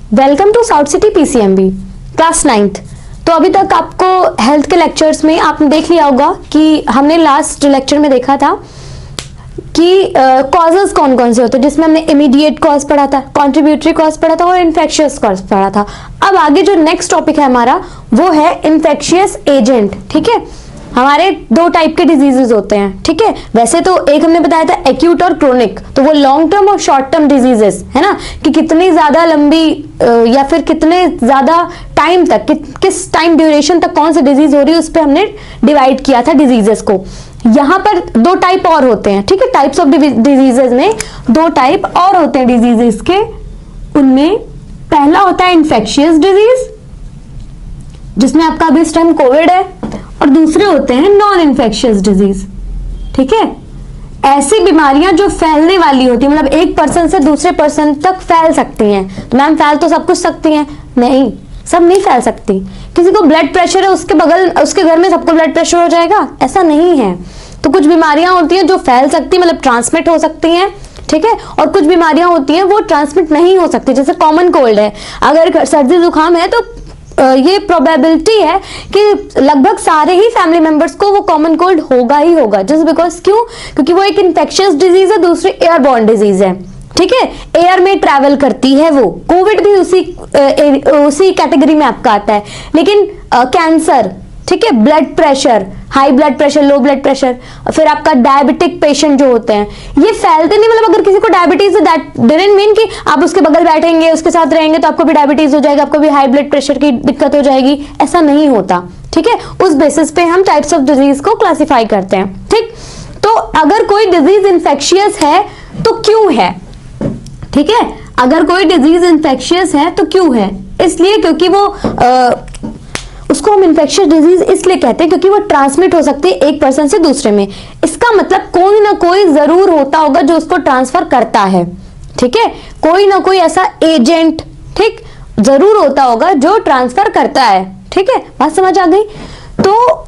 Welcome to South City PCMB class 9th। तो अभी तक आपको हेल्थ के लेक्चर्स में आपने देख लिया होगा कि हमने लास्ट लेक्चर में देखा था कि कॉजेज कौन कौन से होते हैं, जिसमें हमने इमीडिएट कॉज पढ़ा था, कॉन्ट्रीब्यूटरी कॉज पढ़ा था और इन्फेक्शियस कॉज पढ़ा था। अब आगे जो नेक्स्ट टॉपिक है हमारा वो है इन्फेक्शियस एजेंट। ठीक है, हमारे दो टाइप के डिजीजेस होते हैं। ठीक है, वैसे तो एक हमने बताया था एक्यूट और क्रोनिक, तो वो लॉन्ग टर्म और शॉर्ट टर्म डिजीजेस है ना, कि कितनी ज्यादा लंबी या फिर कितने ज्यादा टाइम तक, किस टाइम ड्यूरेशन तक कौन सी डिजीज हो रही है, उस पर हमने डिवाइड किया था डिजीजेस को। यहाँ पर दो टाइप और होते हैं। ठीक है, टाइप्स ऑफ डिजीजेस में दो टाइप और होते हैं डिजीजेस के। उनमें पहला होता है इन्फेक्शियस डिजीज, जिसमें आपका अभी इस टाइम कोविड है, और दूसरे होते हैं नॉन इन्फेक्शियस डिजीज। ठीक है, ऐसी बीमारियां जो फैलने वाली होती है, मतलब एक पर्सन से दूसरे पर्सन तक फैल सकती हैं। तो मैम फैल तो सब कुछ सकती हैं? नहीं, सब नहीं फैल सकती। किसी को ब्लड प्रेशर है, उसके घर में सबको ब्लड प्रेशर हो जाएगा? ऐसा नहीं है। तो कुछ बीमारियां होती हैं जो फैल सकती, मतलब ट्रांसमिट हो सकती हैं। ठीक है, और कुछ बीमारियां होती हैं वो ट्रांसमिट नहीं हो सकती। जैसे कॉमन कोल्ड है, अगर सर्दी जुकाम है तो ये प्रोबेबिलिटी है कि लगभग सारे ही फैमिली मेंबर्स को वो कॉमन कोल्ड होगा ही होगा। जस्ट बिकॉज क्यों? क्योंकि वो एक इन्फेक्शियस डिजीज है, दूसरी एयरबॉर्न डिजीज है। ठीक है, एयर में ट्रैवल करती है वो। कोविड भी उसी कैटेगरी में आपका आता है। लेकिन कैंसर, ठीक है, blood pressure, high blood pressure, low blood pressure, फिर आपका डायबिटिक पेशेंट जो होते हैं, ये फैलते नहीं। मतलब अगर किसी को डायबिटीज है, दैट डजंट मीन कि आप उसके बगल बैठेंगे, उसके साथ रहेंगे तो आपको भी डायबिटीज हो जाएगा, आपको भी हाई ब्लड प्रेशर की दिक्कत हो जाएगी। ऐसा नहीं होता। ठीक है, उस बेसिस पे हम टाइप्स ऑफ डिजीज को क्लासिफाई करते हैं। ठीक, तो अगर कोई डिजीज इन्फेक्शियस है तो क्यों है? ठीक है, अगर कोई डिजीज इन्फेक्शियस है तो क्यों है? इसलिए क्योंकि वो उसको हम इन्फेक्शियस डिजीज इसलिए कहते हैं क्योंकि वो ट्रांसमिट हो सकती है एक पर्सन से दूसरे में। इसका मतलब कोई ना कोई जरूर होता होगा जो उसको ट्रांसफर करता है। ठीक है, कोई ना कोई ऐसा एजेंट, ठीक, जरूर होता होगा जो ट्रांसफर करता है। ठीक है, बात समझ आ गई? तो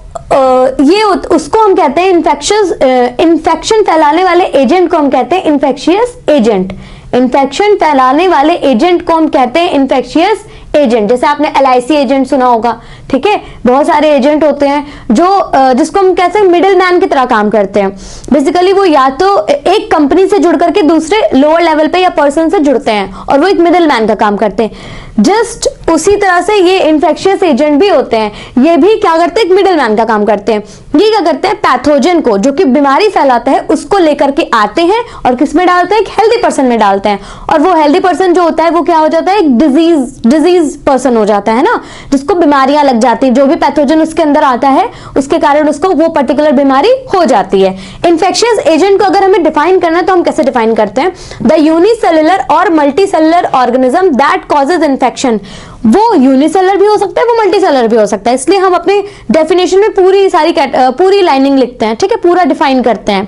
ये उसको हम कहते हैं इन्फेक्शन फैलाने वाले एजेंट को हम कहते हैं इन्फेक्शियस एजेंट। इन्फेक्शन फैलाने वाले एजेंट को हम कहते हैं इन्फेक्शियस एजेंट। जैसे आपने LIC एजेंट सुना होगा। ठीक है, बहुत सारे एजेंट होते हैं जो जिसको हम कहते हैं मिडिल मैन की तरह काम करते हैं। बेसिकली वो या तो एक कंपनी से जुड़ करके दूसरे लोअर लेवल पे या पर्सन से जुड़ते हैं और वो एक मिडिल मैन का काम करते हैं। जस्ट उसी तरह से ये इन्फेक्शियस एजेंट भी होते हैं। ये भी क्या करते हैं? एक मिडिल मैन का काम करते हैं। ये क्या करते हैं? पैथोजन को, जो कि बीमारी फैलाता है, उसको लेकर के आते हैं और किस में डालते हैं? एक हेल्दी पर्सन में डालते हैं। और वो हेल्दी पर्सन जो होता है वो क्या हो जाता है? एक डिजीज पर्सन हो जाता है ना, जिसको बीमारियां लग जाती है। जो भी पैथोजन उसके अंदर आता है उसके कारण उसको वो पर्टिकुलर बीमारी हो जाती है। इन्फेक्शियस एजेंट को अगर हमें डिफाइन करना है तो हम कैसे डिफाइन करते हैं? द यूनिसेलुलर और multicellular organism that causes infection. वो यूनिसेलर भी हो सकता है, वो मल्टीसेलर भी हो सकता है। इसलिए हम अपने डेफिनेशन में पूरी लाइनिंग लिखते हैं। ठीक है, पूरा डिफाइन करते हैं।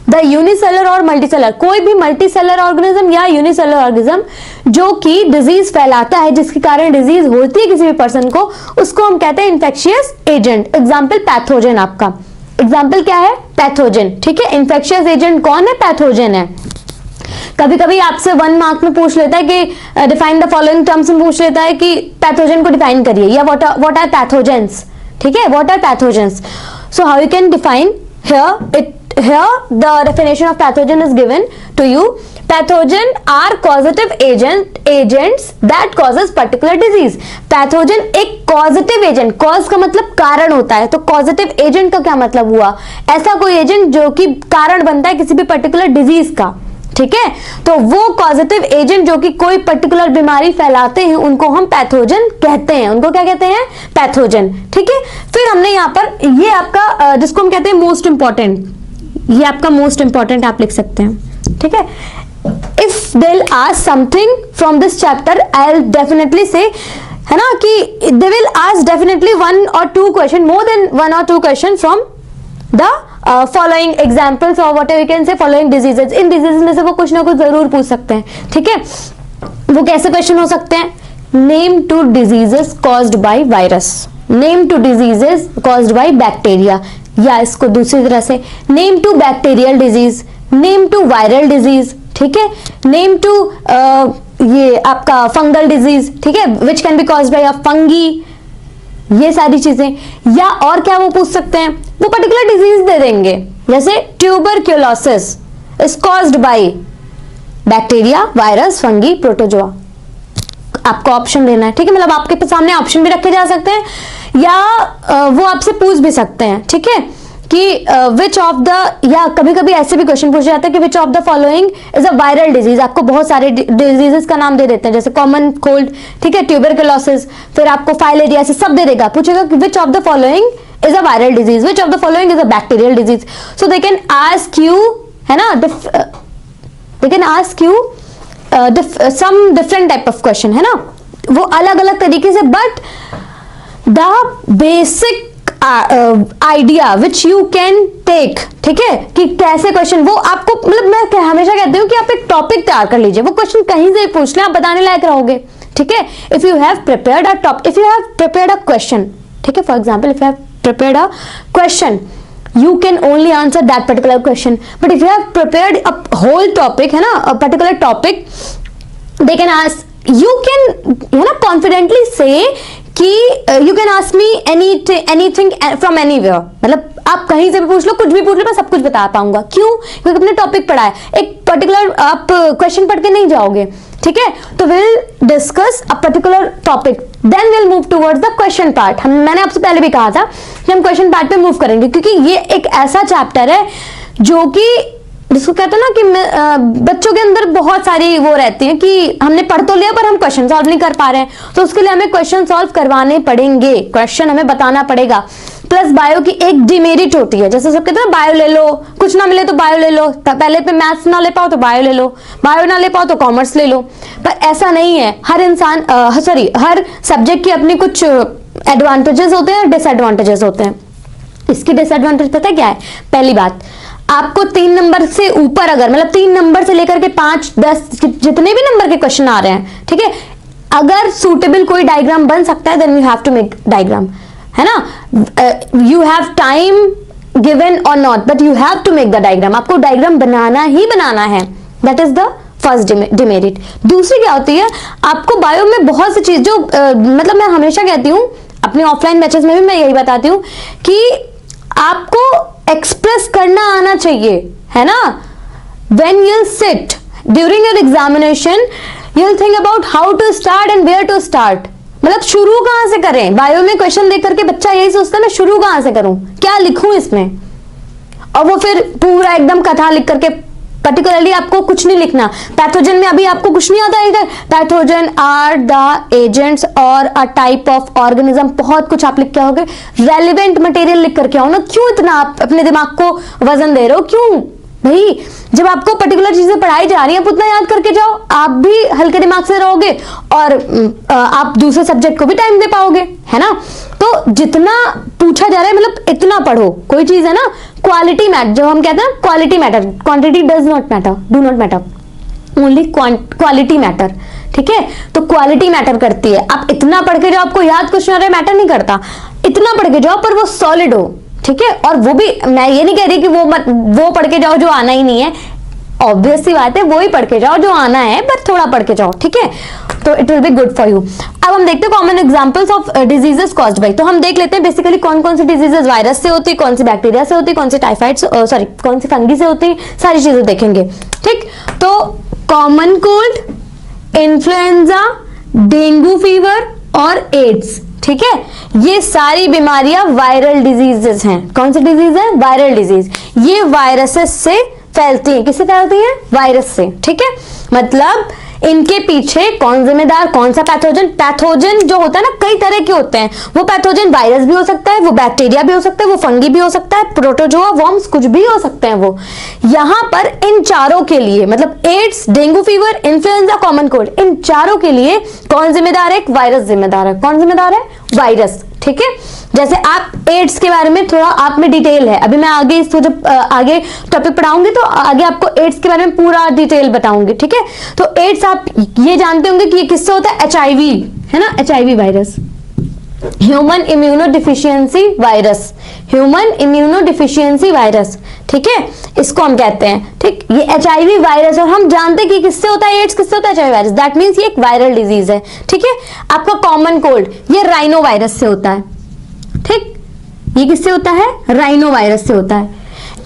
द यूनिसेलर और मल्टीसेलर, कोई भी मल्टीसेलर ऑर्गेनिज्म या यूनिसेलर ऑर्गेनिज्म जो कि डिजीज फैलाता है, जिसके कारण डिजीज होती है किसी भी पर्सन को, उसको हम कहते हैं इन्फेक्शियस एजेंट। एग्जाम्पल पैथोजन, आपका एग्जाम्पल क्या है? पैथोजन। ठीक है, इन्फेक्शियस एजेंट कौन है? पैथोजन है। कभी कभी आपसे 1 मार्क में पूछ लेता है कि डिफाइन द फॉलोइंग टर्म्स में पूछ लेता है कि पैथोजन को डिफाइन करिए, या व्हाट आर पैथोजेंस। ठीक है, what are pathogens? So how you can define here the definition of pathogen is given to you. Pathogen are causative agents that causes particular disease. Pathogen एक causative agent, cause का मतलब कारण होता है, तो causative agent का क्या मतलब हुआ? ऐसा कोई एजेंट जो कि कारण बनता है किसी भी पर्टिकुलर डिजीज का। ठीक है, तो वो कॉजेटिव एजेंट जो कि कोई पर्टिकुलर बीमारी फैलाते हैं उनको हम पैथोजन कहते हैं। उनको क्या कहते हैं? पैथोजन। ठीक है, फिर हमने यहाँ पर ये आपका जिसको हम कहते हैं मोस्ट इंपॉर्टेंट, ये आपका मोस्ट इंपॉर्टेंट आप लिख सकते हैं। ठीक है, if they will ask something from this chapter, I will definitely say, है ना, कि they will ask definitely 1 or 2 question, more than 1 or 2 question from the following examples और what you can say following diseases. इन diseases में से वो कुछ ना कुछ जरूर पूछ सकते हैं। ठीक है, वो कैसे क्वेश्चन हो सकते हैं? Name 2 diseases caused by virus, name 2 diseases caused by bacteria, या इसको दूसरी तरह से name 2 bacterial disease, name 2 viral disease. ठीक है, नेम 2 ये आपका फंगल डिजीज, ठीक है, which can be caused by a fungi, ये सारी चीजें। या और क्या वो पूछ सकते हैं, वो पर्टिकुलर डिजीज दे देंगे, जैसे tuberculosis is caused by bacteria, virus, fungi, protozoa. आपको ऑप्शन देना है, ठीक है, मतलब आपके सामने ऑप्शन भी रखे जा सकते हैं, या वो आपसे पूछ भी सकते हैं, ठीक है, कि विच ऑफ द, या कभी कभी ऐसे भी क्वेश्चन पूछे जाते हैं कि which of the following is a viral disease. आपको बहुत सारे डिजीजेस का नाम दे देते हैं, जैसे कॉमन कोल्ड, ठीक है, ट्यूबरक्यूलोसिस, फिर आपको फाइलेरियासिस, सब दे देगा, पूछेगा कि which of the following is a viral disease, which of the following is a bacterial disease. So they can ask you, है ना, they can ask you some different type of question, है ना, वो अलग अलग तरीके से, but the basic idea which you can take, ठीक है, कि कैसे क्वेश्चन वो आपको, मतलब मैं हमेशा कहती हूँ कि आप एक टॉपिक तैयार कर लीजिए, वो क्वेश्चन कहीं से पूछ लें, आप बताने लायक रहोगे, ठीक है। If you have prepared a topic, if you have prepared a question, ठीक है, for example if you have prepared a question, you can only answer that particular question, but if you have prepared a whole topic, है ना, a particular topic, they can ask, you can, है ना, confidently say कि you can ask me anything from anywhere, मतलब आप कहीं से भी पूछ लो, कुछ भी पूछ लो, मैं सब कुछ बता पाऊंगा। क्यों? क्योंकि अपने टॉपिक पढ़ा है, एक पर्टिकुलर आप क्वेश्चन पढ़ के नहीं जाओगे, ठीक है। तो will discuss a particular topic, then will move towards the question part. मैंने आपसे पहले भी कहा था कि हम क्वेश्चन पार्ट पे मूव करेंगे, क्योंकि ये एक ऐसा चैप्टर है जो कि, जिसको कहते हैं ना कि बच्चों के अंदर बहुत सारी वो रहती है कि हमने पढ़ तो लिया पर हम क्वेश्चन सॉल्व नहीं कर पा रहे हैं, तो उसके लिए हमें क्वेश्चन सॉल्व करवाने पड़ेंगे, क्वेश्चन हमें बताना पड़ेगा। प्लस बायो की एक डिमेरिट होती है, जैसे सब कहते हैं बायो ले लो, कुछ ना मिले तो बायो ले लो, पहले पे मैथ्स ना ले पाओ तो बायो ले लो, बायो ना ले पाओ तो कॉमर्स ले लो, पर ऐसा नहीं है। हर इंसान हर सब्जेक्ट की अपनी कुछ एडवांटेजेस होते हैं और डिसएडवांटेजेस होते हैं। इसकी डिसएडवांटेज पता है क्या है? पहली बात, आपको 3 नंबर से ऊपर, अगर मतलब 3 नंबर से लेकर के 5, 10 जितने भी नंबर के क्वेश्चन आ रहे हैं, ठीक है, अगर सूटेबल कोई डायग्राम बन सकता है, then you have to make diagram, है ना। यू हैव टाइम गिवन और not, but you have to make the diagram. आपको डायग्राम बनाना ही बनाना है, that is the first demerit. दूसरी क्या होती है, आपको बायो में बहुत सी चीज जो मतलब मैं हमेशा कहती हूँ, अपने ऑफलाइन बैचेस में भी मैं यही बताती हूँ कि आपको एक्सप्रेस करना आना चाहिए, है ना। When you'll sit during your examination, you'll think about how to start and where to start. मतलब शुरू कहां से करें। बायो में क्वेश्चन देख करके बच्चा यही सोचता है मैं शुरू कहां से करूं, क्या लिखूं इसमें, और वो फिर पूरा एकदम कथा लिख करके, पर्टिकुलरली आपको कुछ नहीं लिखना। पैथोजन में अभी आपको कुछ नहीं आता है इधर, पैथोजन आर द एजेंट्स और अ टाइप ऑफ ऑर्गेनिज्म, बहुत कुछ आप लिख के आओगे। रेलिवेंट मटेरियल लिख करके आओ ना, क्यों इतना आप अपने दिमाग को वजन दे रहे हो, क्यों भाई? जब आपको पर्टिकुलर चीजें पढ़ाई जा रही है, आप उतना याद करके जाओ, आप भी हल्के दिमाग से रहोगे और आप दूसरे सब्जेक्ट को भी टाइम दे पाओगे, है ना। तो जितना पूछा जा रहा है, मतलब इतना पढ़ो। कोई चीज है ना, क्वालिटी मैटर, जो हम कहते हैं quality matter, quantity does not matter, do not matter, only quality matter, ठीक है। तो क्वालिटी मैटर करती है। आप इतना पढ़ के जाओ, आपको याद कुछ ना रहे, मैटर नहीं करता। इतना पढ़ के जाओ पर वो सॉलिड हो, ठीक है। और वो भी मैं ये नहीं कह रही कि वो पढ़ के जाओ जो आना ही नहीं है, ऑब्वियस सी बात है, वो ही पढ़ के जाओ जो आना है, बट थोड़ा पढ़ के जाओ, ठीक है, तो it will be good for you. अब हम देखते हैं common examples of diseases caused by. तो हम देख लेते हैं बेसिकली कौन कौन सी डिजीजेस वायरस से होती है, कौन सी बैक्टीरिया से होती है, कौन सी टाइफाइड से, सॉरी कौन सी फंगी से होती है, सारी चीजें देखेंगे, ठीक। तो common cold, influenza, dengue fever और एड्स, ठीक है, ये सारी बीमारियां वायरल डिजीजेस हैं। कौन सी डिजीज है? Viral disease. ये वायरसेस से फैलती है। किससे फैलती है? वायरस से, ठीक है। मतलब इनके पीछे कौन जिम्मेदार, कौन सा पैथोजन? पैथोजन जो होता है ना, कई तरह के होते हैं। वो पैथोजन वायरस भी हो सकता है, वो बैक्टीरिया भी हो सकता है, वो फंगी भी हो सकता है, प्रोटोजोआ, वर्म्स, कुछ भी हो सकते हैं वो। यहां पर इन चारों के लिए, मतलब AIDS, dengue fever, influenza, common cold, इन चारों के लिए कौन जिम्मेदार है? एक वायरस जिम्मेदार है। कौन जिम्मेदार है? वायरस, ठीक है। जैसे आप एड्स के बारे में थोड़ा आप में डिटेल है, अभी मैं आगे इसको जब आगे टॉपिक पढ़ाऊंगी तो आगे आपको एड्स के बारे में पूरा डिटेल बताऊंगी, ठीक है। तो एड्स आप ये जानते होंगे कि ये किससे होता है? एचआईवी, है ना, HIV virus, human immuno deficiency virus, human immuno deficiency virus, ठीक है, इसको हम कहते हैं, ठीक, ये HIV वायरस, और हम जानते हैं कि किससे होता है एड्स, किससे होता है HIV वायरस, दैट मीन्स ये एक वायरल डिजीज है, ठीक है। आपका कॉमन कोल्ड ये राइनो वायरस से होता है, ठीक, ये किससे होता है, राइनो वायरस से होता है।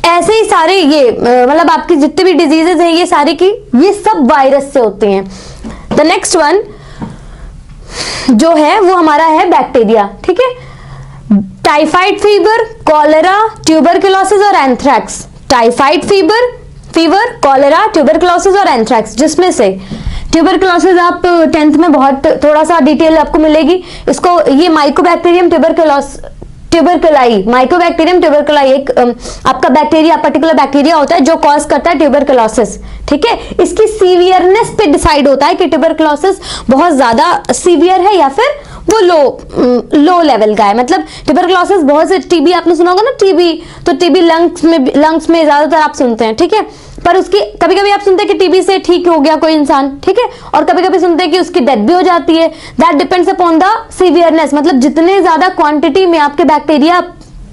ऐसे ही सारे ये मतलब आपकी जितने भी डिजीजेस हैं ये सारे की ये सब वायरस से होते हैं। द नेक्स्ट वन जो है वो हमारा है बैक्टीरिया, ठीक है। टाइफाइड फीवर, कॉलेरा, ट्यूबरकुलोसिस और anthrax. Typhoid fever, cholera, tuberculosis और एंथ्रैक्स, जिसमें से ट्यूबरकुलोसिस आप 10th में बहुत थोड़ा सा डिटेल आपको मिलेगी। इसको ये माइकोबैक्टीरियम ट्यूबरकुलाई, माइकोबैक्टीरियम ट्यूबरकुलाई एक आपका बैक्टीरिया, पर्टिकुलर बैक्टीरिया होता है जो कॉज करता है ट्यूबरकुलोसिस, ठीक है। इसकी सीवियरनेस पे डिसाइड होता है कि ट्यूबरकुलोसिस बहुत ज्यादा सीवियर है या फिर वो लो लेवल का है। मतलब ट्यूबरकुलोसिस बहुत से, टीबी आपने सुना होगा ना, टीबी, तो टीबी लंग्स में ज्यादातर आप सुनते हैं, ठीक है। पर उसकी कभी कभी आप सुनते हैं कि टीबी से ठीक हो गया कोई इंसान, ठीक है, और कभी कभी सुनते हैं कि उसकी डेथ भी हो जाती है। दैट डिपेंड्स अपॉन द सीवियरनेस, मतलब जितने ज्यादा क्वांटिटी में आपके बैक्टीरिया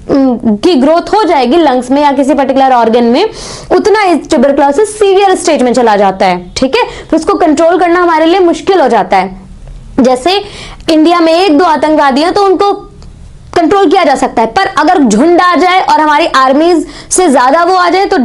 की ग्रोथ हो जाएगी लंग्स में या किसी पर्टिकुलर ऑर्गन में, उतना इस ट्यूबरकुलोसिस सीवियर स्टेज में चला जाता है, ठीक है। फिर उसको कंट्रोल करना हमारे लिए मुश्किल हो जाता है। जैसे इंडिया में 1-2 आतंकवादी हैं तो उनको कंट्रोल किया जा सकता है, पर अगर झुंड आ जाए और हमारी आर्मीज से ज्यादा वो आ जाए तो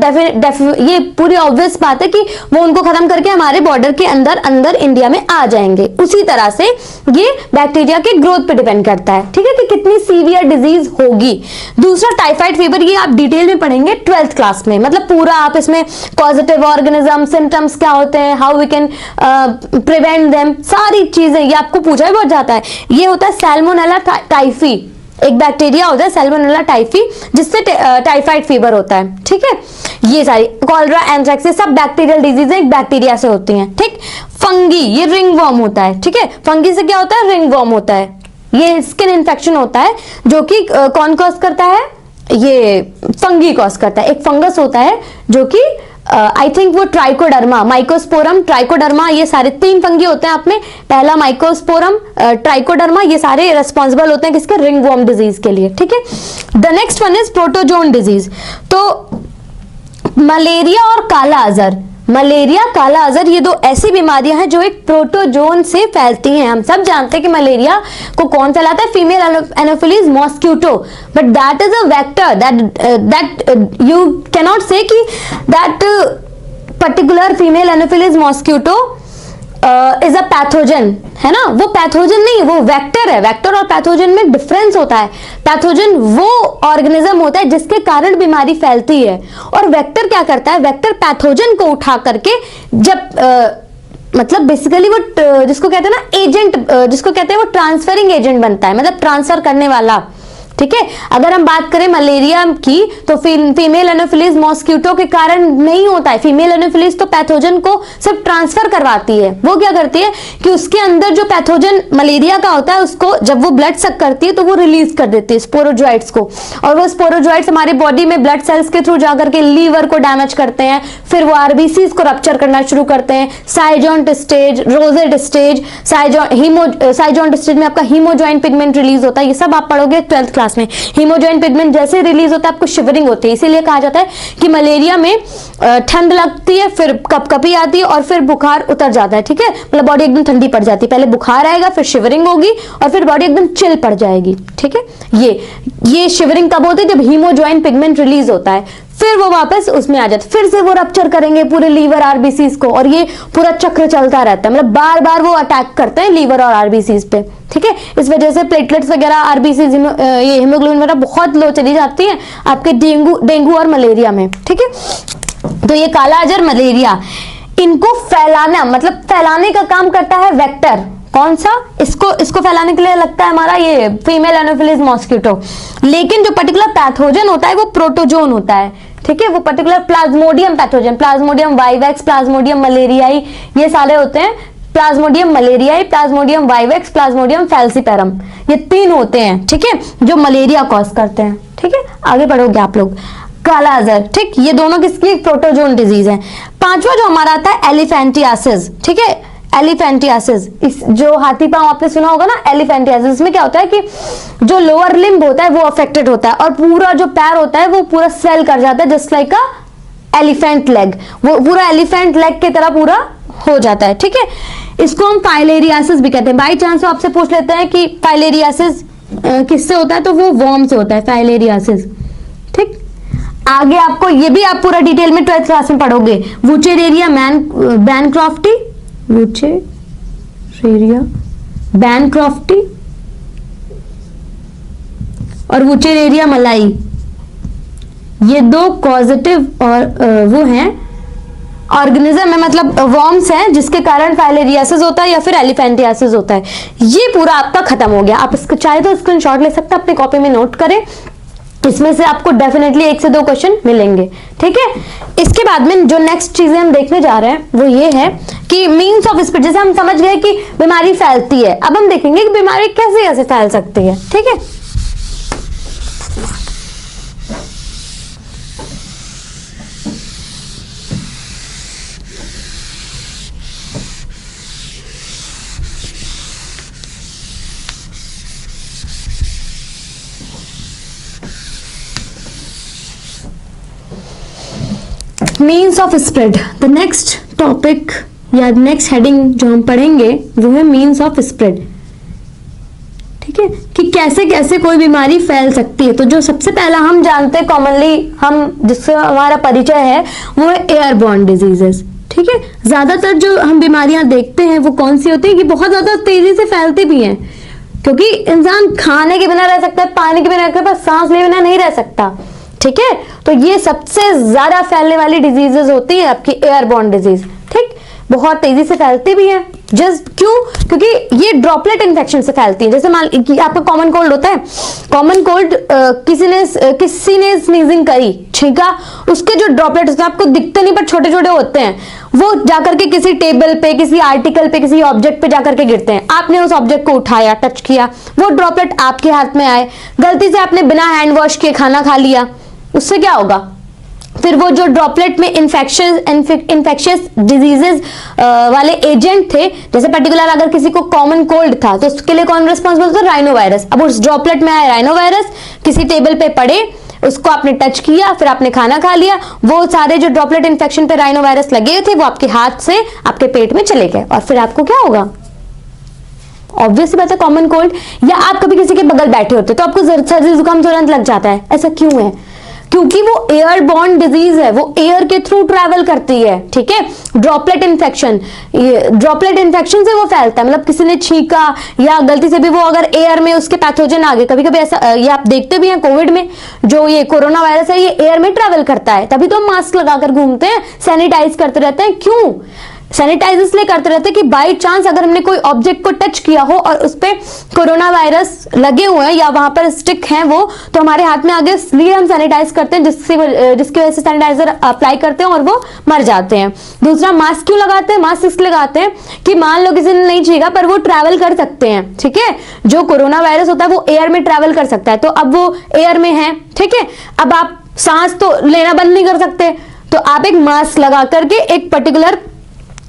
ये पूरी ऑब्वियस बात है कि वो उनको खत्म करके हमारे बॉर्डर के अंदर इंडिया में आ जाएंगे। उसी तरह से ये बैक्टीरिया के ग्रोथ पे डिपेंड करता है, ठीक है, कि कितनी सीवियर डिजीज होगी। दूसरा टाइफाइड फीवर, ये आप डिटेल में पढ़ेंगे 12th क्लास में, मतलब पूरा आप इसमें पॉजिटिव ऑर्गेनिज्म, सिम्टम्स क्या होते हैं, how we can prevent them, सारी चीजें ये आपको पूछा भी बहुत जाता है। ये होता है सैल्मोनेला टाइफी, एक बैक्टीरिया होता है सैल्मोनेला टाइफी जिससे टाइफाइड फीवर होता है, ठीक है। ये सारी कॉलरा, एंथ्रैक्स, ये सब बैक्टीरियल डिजीज एक बैक्टीरिया से होती हैं, ठीक। फंगी, ये रिंगवर्म होता है, ठीक है। फंगी से क्या होता है, रिंगवर्म होता है। ये स्किन इन्फेक्शन होता है जो कि कौन कॉज करता है, ये फंगी कॉज करता है। एक फंगस होता है जो कि आई थिंक वो ट्राइकोडर्मा, माइकोस्पोरम, ट्राइकोडर्मा, ये सारे 3 फंगी होते हैं आप में। पहला माइकोस्पोरम, ट्राइकोडर्मा, ये सारे रिस्पॉन्सिबल होते हैं किसके, रिंगवर्म डिजीज के लिए, ठीक है। The next one is protozoan disease. तो मलेरिया और काला आजार, मलेरिया, काला आजार, ये 2 ऐसी बीमारियां हैं जो एक प्रोटोजोन से फैलती हैं। हम सब जानते हैं कि मलेरिया को कौन फैलाता है, female anopheles mosquito, but that is a vector, that you cannot say कि that particular female anopheles mosquito is a pathogen, है ना। वो पैथोजन नहीं, वो वेक्टर है। वेक्टर और पैथोजन में डिफरेंस होता है। पैथोजन वो ऑर्गेनिज्म होता है जिसके कारण बीमारी फैलती है, और वेक्टर क्या करता है, वेक्टर पैथोजन को उठा करके जब मतलब बेसिकली वो जिसको कहते हैं ना एजेंट, जिसको कहते हैं वो ट्रांसफरिंग एजेंट बनता है, मतलब ट्रांसफर करने वाला, ठीक है। अगर हम बात करें मलेरिया की तो फीमेल एनोफिलीज मॉस्किटो के कारण नहीं होता है। फीमेल एनोफिलीज तो पैथोजन को सिर्फ ट्रांसफर करवाती है। वो क्या करती है कि उसके अंदर जो पैथोजन मलेरिया का होता है उसको जब वो ब्लड सक करती है तो वो रिलीज कर देती है स्पोरोजोइट्स को, और वो स्पोरोजोइट्स हमारे बॉडी में ब्लड सेल्स के थ्रू जाकर के लीवर को डैमेज करते हैं, फिर वो आरबीसीज को रप्चर करना शुरू करते हैं। साइजोंट स्टेज, रोजेट स्टेज, साइजोंट स्टेज में आपका हीमोजॉइंट पिगमेंट रिलीज होता है। ये सब आप पढ़ोगे 12th क्लास में। हीमोजॉइंट पिगमेंट जैसे रिलीज होता है आपको शिवरिंग होती है, इसीलिए कहा जाता है कि मलेरिया में ठंड लगती है, फिर कपकपी आती है और फिर बुखार उतर जाता है, ठीक है। मतलब बॉडी एकदम ठंडी पड़ जाती है, पहले बुखार आएगा, फिर शिवरिंग होगी और फिर बॉडी एकदम चिल पड़ जाएगी, ठीक है। ये शिवरिंग कब होती है, जब हीमोजॉइंट पिगमेंट रिलीज होता है, फिर वो वापस उसमें आ जाते, फिर से वो रप्चर करेंगे पूरे लीवर आरबीसीज को, और ये पूरा चक्र चलता रहता है। मतलब बार बार वो अटैक करते हैं लीवर और आरबीसीज पे, ठीक है। इस वजह से प्लेटलेट्स वगैरह, आरबीसीज, ये हीमोग्लोबिन वगैरह बहुत लो चली जाती है आपके डेंगू और मलेरिया में, ठीक है। तो ये काला आजार, मलेरिया, इनको फैलाना, मतलब फैलाने का काम करता है वेक्टर। कौन सा, इसको फैलाने के लिए लगता है हमारा ये फीमेल एनोफिलीज मॉस्किटो, लेकिन जो पर्टिकुलर पैथोजन होता है वो प्रोटोजोन होता है, ठीक है। वो particular plasmodium pathogen, plasmodium vivax, plasmodium malariae, ये सारे होते हैं। Plasmodium malariae, plasmodium vivax, plasmodium falciparum, ये 3 होते हैं, ठीक है, जो मलेरिया कॉज करते हैं, ठीक है। आगे बढ़ोगे आप लोग। काला आजार, ठीक, ये दोनों किसकी, प्रोटोजोन डिजीज है। 5वां जो हमारा आता है एलिफेंटियासिस, ठीक है। एलिफेंटियासिस, इस जो हाथी पांव आपने सुना होगा ना, एलिफेंटियासिस, इसमें क्या होता है कि जो लोअर लिम्ब होता है वो अफेक्टेड होता है और पूरा जो पैर होता है वो पूरा स्वेल कर जाता है, जस्ट लाइक अ एलिफेंट लेग, वो पूरा एलिफेंट लेग की तरह पूरा हो जाता है। ठीक है, इसको हम फाइलेरियासिस भी कहते हैं। बाई चांस आपसे पूछ लेते हैं कि फाइलेरियासिस किससे होता है, तो वो वर्म से होता है फाइलेरियासिस। ठीक, आगे आपको ये भी आप पूरा डिटेल में 12th क्लास में पढ़ोगे। वुचेरेरिया बैनक्रॉफ्टी, वुचेरेरिया बैनक्रॉफ्टी और वुचेरेरिया मलाई, ये दो कॉजेटिव और वो हैं ऑर्गेनिज्म है, मतलब वर्म्स हैं जिसके कारण फाइलेरियासिस होता है या फिर एलिफेंटियासिस होता है। ये पूरा आपका खत्म हो गया। आप इसको चाहे तो स्क्रीनशॉट ले सकते हैं, अपनी कॉपी में नोट करें, इसमें से आपको डेफिनेटली 1 से 2 क्वेश्चन मिलेंगे। ठीक है, इसके बाद में जो नेक्स्ट चीजें हम देखने जा रहे हैं वो ये है कि मीन्स ऑफ स्प्रेड। जैसे हम समझ गए कि बीमारी फैलती है, अब हम देखेंगे कि बीमारी कैसे कैसे फैल सकती है। ठीक है, means of spread, the next topic या नेक्स्ट हेडिंग जो हम पढ़ेंगे वो है मीन्स ऑफ स्प्रेड। ठीक है, कि कैसे कैसे कोई बीमारी फैल सकती है। तो जो सबसे पहला हम जानते हैं कॉमनली, हम जिससे हमारा परिचय है वो है एयरबॉर्न डिजीजेस। ठीक है, ज्यादातर जो हम बीमारियां देखते हैं वो कौन सी होती है कि बहुत ज्यादा तेजी से फैलती भी हैं, क्योंकि इंसान खाने के बिना रह सकता है, पानी के बिना रह सकता है, पर सांस लिए बिना नहीं रह सकता। ठीक है, तो ये सबसे ज्यादा फैलने वाली डिजीजेस होती है आपकी एयरबॉर्न डिजीज। ठीक, बहुत तेजी से फैलती भी है। जस्ट क्यों? क्योंकि ये ड्रॉपलेट इन्फेक्शन से फैलती है। जैसे मान कि आपका कॉमन कोल्ड होता है, कॉमन कोल्ड किसी ने स्नीजिंग करी, छींका, उसके जो ड्रॉपलेट होते हैं आपको दिखते नहीं पर छोटे छोटे होते हैं, वो जाकर के किसी टेबल पे, किसी आर्टिकल पे, किसी ऑब्जेक्ट पे जाकर के गिरते हैं। आपने उस ऑब्जेक्ट को उठाया, टच किया, वो ड्रॉपलेट आपके हाथ में आए, गलती से आपने बिना हैंड वॉश किए खाना खा लिया, उससे क्या होगा? फिर वो जो ड्रॉपलेट में इन्फेक्शियस डिजीजेस वाले एजेंट थे, जैसे पर्टिकुलर अगर किसी को कॉमन कोल्ड था तो उसके लिए कौन रिस्पॉन्सिबल था? Rhino virus. अब उस ड्रॉपलेट में आया राइनो वायरस, किसी टेबल पे पड़े, उसको आपने टच किया, फिर आपने खाना खा लिया, वो सारे जो ड्रॉपलेट इन्फेक्शन पे राइनो वायरस लगे थे वो आपके हाथ से आपके पेट में चले गए, और फिर आपको क्या होगा? ऑब्वियस बात है, कॉमन कोल्ड। या आप कभी किसी के बगल बैठे होते तो आपको सर्दी जुकाम तुरंत लग जाता है। ऐसा क्यों है? क्योंकि वो एयरबॉर्न डिजीज है, वो एयर के थ्रू ट्रैवल करती है। ठीक है, ड्रॉपलेट इन्फेक्शन, ड्रॉपलेट इन्फेक्शन से वो फैलता है, मतलब किसी ने छींका या गलती से भी वो अगर एयर में उसके पैथोजन आ गए। कभी कभी ऐसा ये आप देखते भी हैं कोविड में, जो ये कोरोना वायरस है ये एयर में ट्रैवल करता है, तभी तो हम मास्क लगाकर घूमते हैं, सैनिटाइज करते रहते हैं। क्यों सैनिटाइज इसलिए करते रहते हैं कि बाई चांस अगर हमने कोई ऑब्जेक्ट को टच किया हो और उस पे कोरोना वायरस लगे हुए हैं या वहां पर स्टिक हैं वो, तो हमारे हाथ में आगे, इसलिए हम सैनिटाइज करते हैं, जिसकी वजह से सैनिटाइजर अप्लाई करते हैं और वो मर जाते हैं। दूसरा, मास्क क्यों लगाते हैं? मास्क इसलिए लगाते हैं कि मान लो किसी ने नहीं छींका पर वो ट्रैवल कर सकते हैं। ठीक है, जो कोरोना वायरस होता है वो एयर में ट्रैवल कर सकता है, तो अब वो एयर में है। ठीक है, अब आप सांस तो लेना बंद नहीं कर सकते, तो आप एक मास्क लगा करके, एक पर्टिकुलर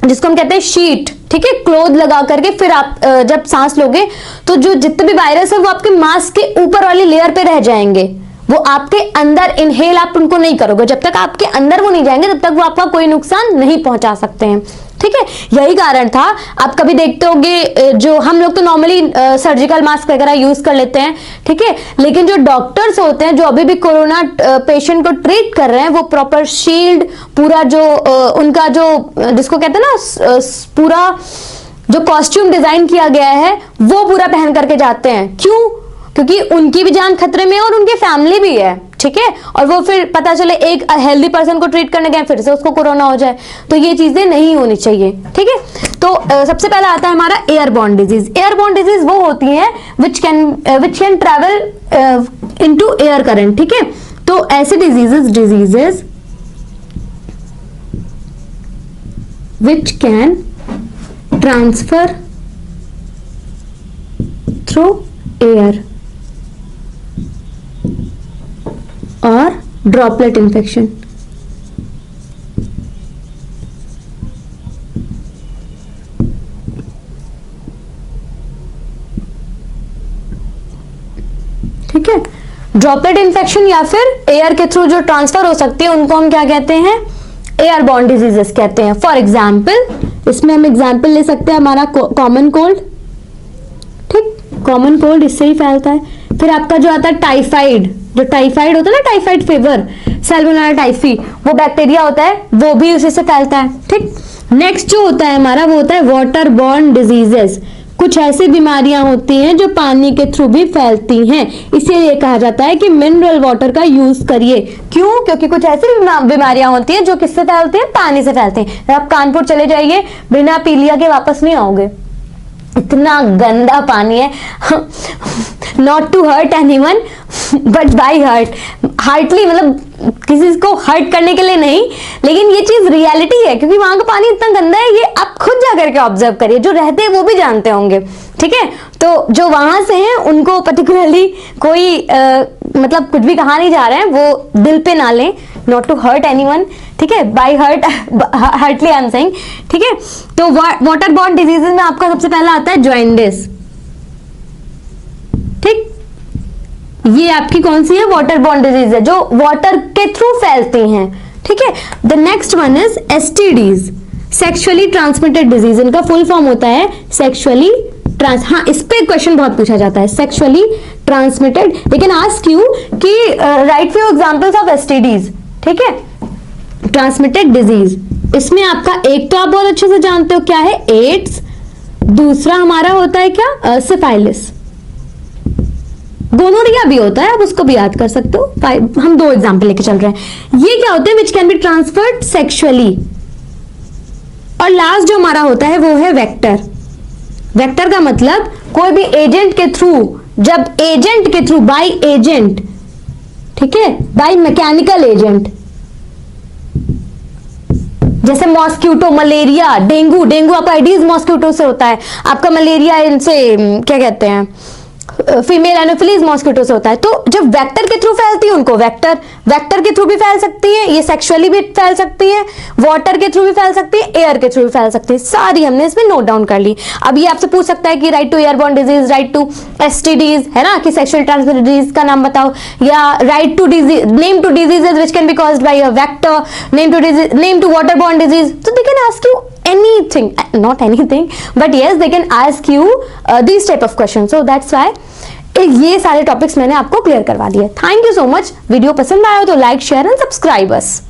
जिसको हम कहते हैं शीट, ठीक है, क्लोथ लगा करके फिर आप जब सांस लोगे तो जो जितने भी वायरस है वो आपके मास्क के ऊपर वाली लेयर पे रह जाएंगे, वो आपके अंदर इनहेल आप उनको नहीं करोगे। जब तक आपके अंदर वो नहीं जाएंगे तब तक वो आपका कोई नुकसान नहीं पहुंचा सकते हैं। ठीक है, यही कारण था। आप कभी देखते होंगे, जो हम लोग तो नॉर्मली सर्जिकल मास्क वगैरह यूज कर लेते हैं, ठीक है, लेकिन जो डॉक्टर्स होते हैं जो अभी भी कोरोना पेशेंट को ट्रीट कर रहे हैं, वो प्रॉपर शील्ड, पूरा जो उनका जो जिसको कहते हैं ना पूरा जो कॉस्ट्यूम डिजाइन किया गया है वो पूरा पहन करके जाते हैं। क्यों? क्योंकि उनकी भी जान खतरे में है और उनके फैमिली भी है। ठीक है, और वो फिर पता चले एक हेल्दी पर्सन को ट्रीट करने गए फिर से उसको कोरोना हो जाए, तो ये चीजें नहीं होनी चाहिए। ठीक है, तो सबसे पहले आता है हमारा एयरबॉर्न डिजीज। एयरबॉर्न डिजीज वो होती है which can travel into air current. ठीक है, तो ऐसे diseases which can transfer through air और ड्रॉपलेट इन्फेक्शन। ड्रॉपलेट इन्फेक्शन या फिर एयर के थ्रू जो ट्रांसफर हो सकती है उनको हम क्या कहते हैं, एयरबॉर्न डिजीजेस कहते हैं। फॉर एग्जाम्पल, इसमें हम एग्जाम्पल ले सकते हैं हमारा कॉमन कोल्ड, ठीक, कॉमन कोल्ड इससे ही फैलता है। फिर आपका जो आता है टाइफाइड, जो टाइफाइड होता है ना, टाइफाइड फीवर, सैल्मोनेला टाइफी, वो बैक्टीरिया होता है, वो भी उसी से फैलता है, ठीक। नेक्स्ट जो होता है हमारा वो होता है वाटर बॉर्न डिजीजेस। कुछ ऐसी बीमारियां होती हैं जो पानी के थ्रू भी फैलती हैं, इसीलिए कहा जाता है कि मिनरल वाटर का यूज करिए। क्यों? क्योंकि कुछ ऐसी बीमारियां होती हैं जो किससे फैलती हैं, पानी से फैलती हैं। आप कानपुर चले जाइए, बिना पी लिया के वापस नहीं आओगे, इतना गंदा पानी है। Not to hurt anyone but by hurt, heartly, मतलब किसी को हर्ट करने के लिए नहीं, लेकिन ये चीज रियलिटी है, क्योंकि वहां का पानी इतना गंदा है। ये आप खुद जाकर के ऑब्जर्व करिए, जो रहते हैं वो भी जानते होंगे, ठीक है। तो जो वहां से हैं उनको पर्टिकुलरली कोई मतलब कुछ भी कहा नहीं जा रहा है, वो दिल पे ना लें, नॉट टू हर्ट एनीवन, ठीक है, by hurt, heartly I am saying, ठीक है। तो वाटर बॉर्न डिजीजेस में आपका सबसे पहला आता है जॉइंडिस, ठीक। ये आपकी कौन सी है, वाटर बॉर्न डिजीज है, जो वाटर के थ्रू फैलती हैं, ठीक है। The next one is STDs, sexually transmitted disease. इनका फुल फॉर्म होता है सेक्सुअली हाँ, इस पे क्वेश्चन बहुत पूछा जाता है, सेक्सुअली ट्रांसमिटेड। लेकिन आस्क यू कि right few examples of STDs, ठीक है, ट्रांसमिटेड डिजीज। इसमें आपका एक तो आप बहुत अच्छे से जानते हो क्या है, एड्स। दूसरा हमारा होता है क्या, सिफाइलिस। गोनोरिया भी होता है, आप उसको भी याद कर सकते हो। हम दो एग्जांपल लेके चल रहे हैं। ये क्या होते हैं, which can be transferred sexually. और लास्ट जो हमारा होता है वो है वेक्टर। वेक्टर का मतलब कोई भी एजेंट के थ्रू, जब एजेंट के थ्रू, बाय एजेंट, ठीक है, बाय मैकेनिकल एजेंट, जैसे मॉस्किटो, मलेरिया, डेंगू। डेंगू आपका एडीज मॉस्किटो से होता है, आपका मलेरिया इनसे क्या कहते हैं, फीमेल एनोफिलीज मॉस्किटो से होता है। तो जब वेक्टर के थ्रू फैलती है उनको वेक्टर के थ्रू भी फैल सकती है, ये सेक्सुअली भी फैल सकती है, वाटर के थ्रू भी फैल सकती है, एयर के थ्रू भी फैल सकती है। सारी हमने इसमें नोट डाउन कर ली। अब ये आपसे पूछ सकता है कि write to airborne disease, write to STDs, है ना, कि सेक्सुअली ट्रांसमिटेड डिजीज का नाम बताओ, या write two disease, name two diseases which can be caused by a vector, name two waterborne disease. तो they can ask you anything, not anything, but yes, they can ask you these type of questions. So that's why ये सारे topics मैंने आपको clear करवा दिए। Thank you so much. Video पसंद आया हो तो like, share and subscribe us.